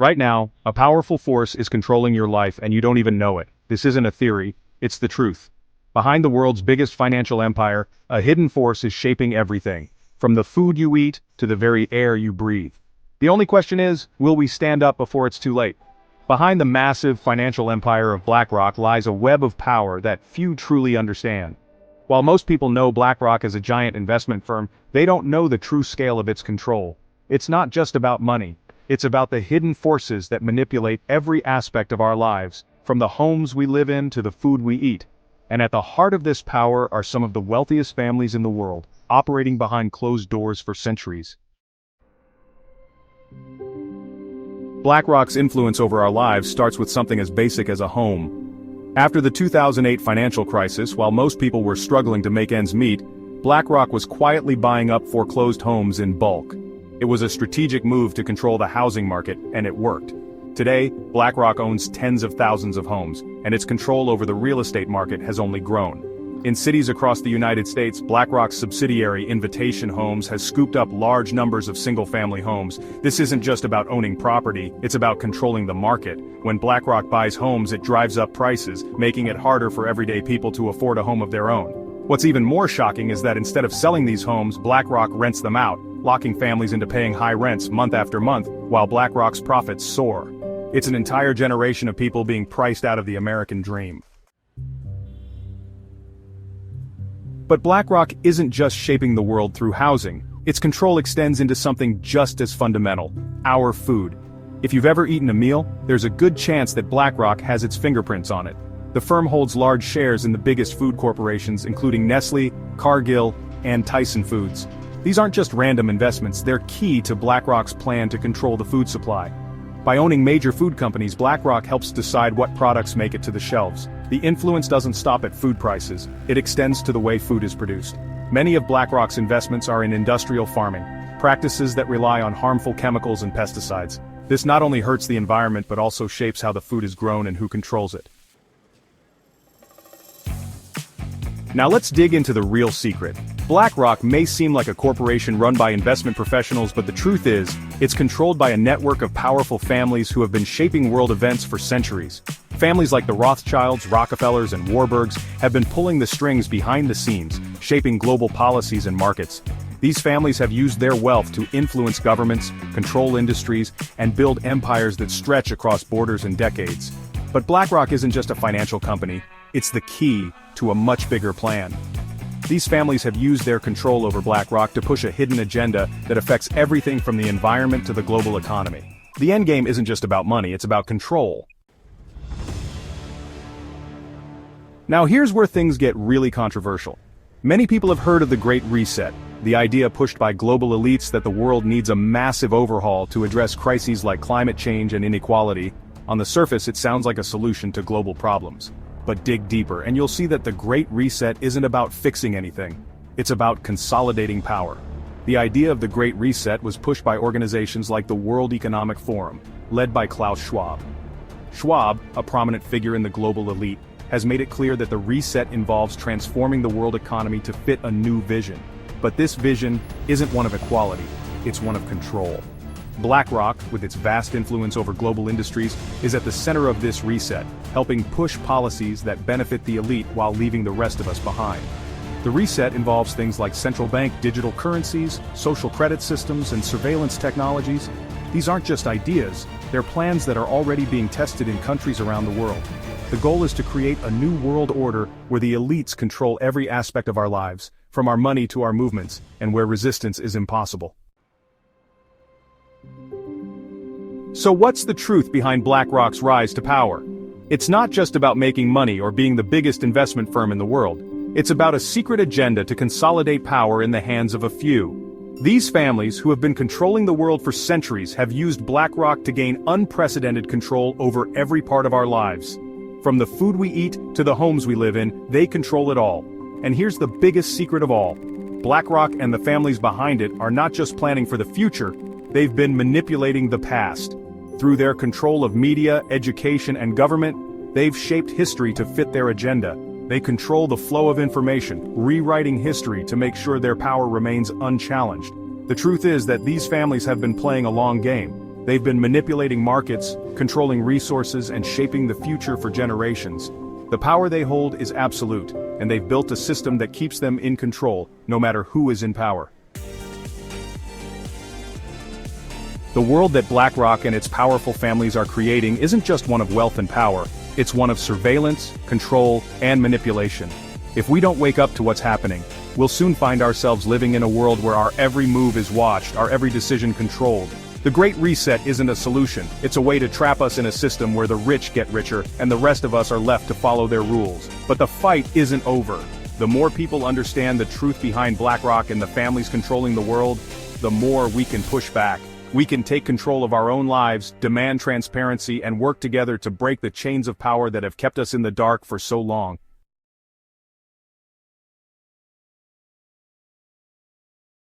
Right now, a powerful force is controlling your life and you don't even know it. This isn't a theory, it's the truth. Behind the world's biggest financial empire, a hidden force is shaping everything, from the food you eat to the very air you breathe. The only question is, will we stand up before it's too late? Behind the massive financial empire of BlackRock lies a web of power that few truly understand. While most people know BlackRock as a giant investment firm, they don't know the true scale of its control. It's not just about money. It's about the hidden forces that manipulate every aspect of our lives, from the homes we live in to the food we eat. And at the heart of this power are some of the wealthiest families in the world, operating behind closed doors for centuries. BlackRock's influence over our lives starts with something as basic as a home. After the 2008 financial crisis, while most people were struggling to make ends meet, BlackRock was quietly buying up foreclosed homes in bulk. It was a strategic move to control the housing market, and it worked. Today, BlackRock owns tens of thousands of homes, and its control over the real estate market has only grown. In cities across the United States, BlackRock's subsidiary Invitation Homes has scooped up large numbers of single-family homes. This isn't just about owning property, it's about controlling the market. When BlackRock buys homes, it drives up prices, making it harder for everyday people to afford a home of their own. What's even more shocking is that instead of selling these homes, BlackRock rents them out, locking families into paying high rents month after month, while BlackRock's profits soar. It's an entire generation of people being priced out of the American dream. But BlackRock isn't just shaping the world through housing. Its control extends into something just as fundamental: our food. If you've ever eaten a meal, there's a good chance that BlackRock has its fingerprints on it. The firm holds large shares in the biggest food corporations, including Nestle, Cargill, and Tyson Foods. These aren't just random investments, they're key to BlackRock's plan to control the food supply. By owning major food companies, BlackRock helps decide what products make it to the shelves. The influence doesn't stop at food prices, it extends to the way food is produced. Many of BlackRock's investments are in industrial farming, practices that rely on harmful chemicals and pesticides. This not only hurts the environment but also shapes how the food is grown and who controls it. Now let's dig into the real secret. BlackRock may seem like a corporation run by investment professionals, but the truth is, it's controlled by a network of powerful families who have been shaping world events for centuries. Families like the Rothschilds, Rockefellers, and Warburgs have been pulling the strings behind the scenes, shaping global policies and markets. These families have used their wealth to influence governments, control industries, and build empires that stretch across borders and decades. But BlackRock isn't just a financial company, it's the key to a much bigger plan. These families have used their control over BlackRock to push a hidden agenda that affects everything from the environment to the global economy. The endgame isn't just about money, it's about control. Now here's where things get really controversial. Many people have heard of the Great Reset, the idea pushed by global elites that the world needs a massive overhaul to address crises like climate change and inequality. On the surface, it sounds like a solution to global problems. But dig deeper, and you'll see that the Great Reset isn't about fixing anything. It's about consolidating power. The idea of the Great Reset was pushed by organizations like the World Economic Forum, led by Klaus Schwab. Schwab, a prominent figure in the global elite, has made it clear that the reset involves transforming the world economy to fit a new vision. But this vision isn't one of equality, it's one of control. BlackRock, with its vast influence over global industries, is at the center of this reset, helping push policies that benefit the elite while leaving the rest of us behind. The reset involves things like central bank digital currencies, social credit systems, and surveillance technologies. These aren't just ideas, they're plans that are already being tested in countries around the world. The goal is to create a new world order where the elites control every aspect of our lives, from our money to our movements, and where resistance is impossible. So what's the truth behind BlackRock's rise to power? It's not just about making money or being the biggest investment firm in the world. It's about a secret agenda to consolidate power in the hands of a few. These families, who have been controlling the world for centuries, have used BlackRock to gain unprecedented control over every part of our lives. From the food we eat to the homes we live in, they control it all. And here's the biggest secret of all. BlackRock and the families behind it are not just planning for the future, they've been manipulating the past. Through their control of media, education, and government, they've shaped history to fit their agenda. They control the flow of information, rewriting history to make sure their power remains unchallenged. The truth is that these families have been playing a long game. They've been manipulating markets, controlling resources, and shaping the future for generations. The power they hold is absolute, and they've built a system that keeps them in control, no matter who is in power. The world that BlackRock and its powerful families are creating isn't just one of wealth and power, it's one of surveillance, control, and manipulation. If we don't wake up to what's happening, we'll soon find ourselves living in a world where our every move is watched, our every decision controlled. The Great Reset isn't a solution, it's a way to trap us in a system where the rich get richer and the rest of us are left to follow their rules. But the fight isn't over. The more people understand the truth behind BlackRock and the families controlling the world, the more we can push back. We can take control of our own lives, demand transparency, and work together to break the chains of power that have kept us in the dark for so long.